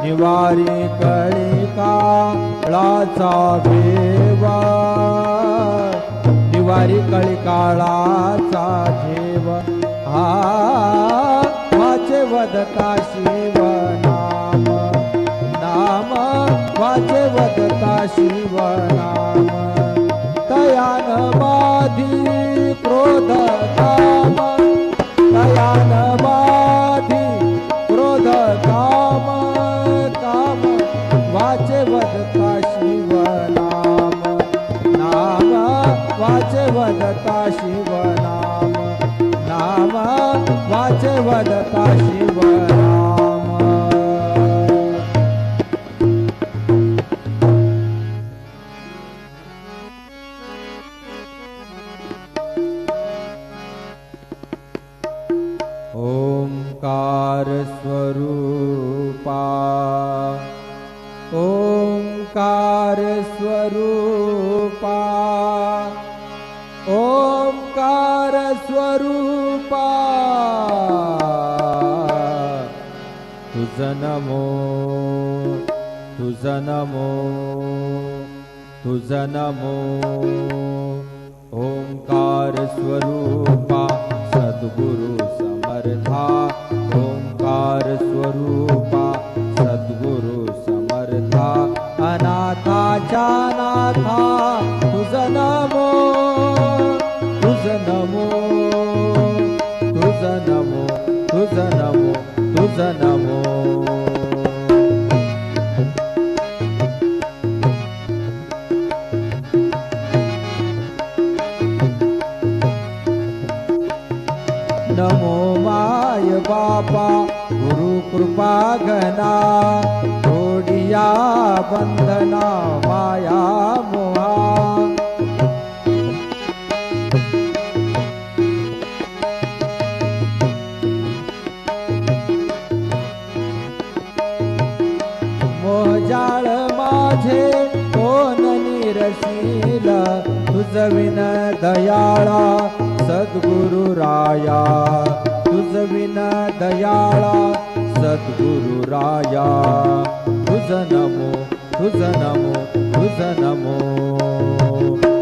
निवारी कळी काळाचा भेवा, निवारी कळी काळाचा झेव, हा वाचे वदता शिव नाम, नाम वाचे वदता शिव नाम, तयान बाधी क्रोध काम, तयान बाधी क्रोध काम, काम वाचे वदता शिव नाम, नाम वाचे वदता शिव नाम, नाम वाचे वदता शिव नाम। ओंकार स्वरूपा, ओंकार स्वरूपा, ओंकार स्वरूपा, तुझ नमो, तुझ नमो, तुझ नमो। ओंकार स्वरूपा सद्गुरु समर्था, ओंकार स्वरूपा सद्गुरु समर्था, अनाथाच्या नाथा तुझ नमो, तुझ नमो, तुझ नमो, तुझ नमो, तुझ नमो। नमो माय बापा गुरु कृपा घना, तोडिया बंधना माया मोहा, मोहजाळ माझे कोण निरशील, तुझ विन दयाळा सद्गुरु राया, तुझ विन दयाळा सद्गुरु राया, तुझ नमो, तुझ नमो, तुझ नमो।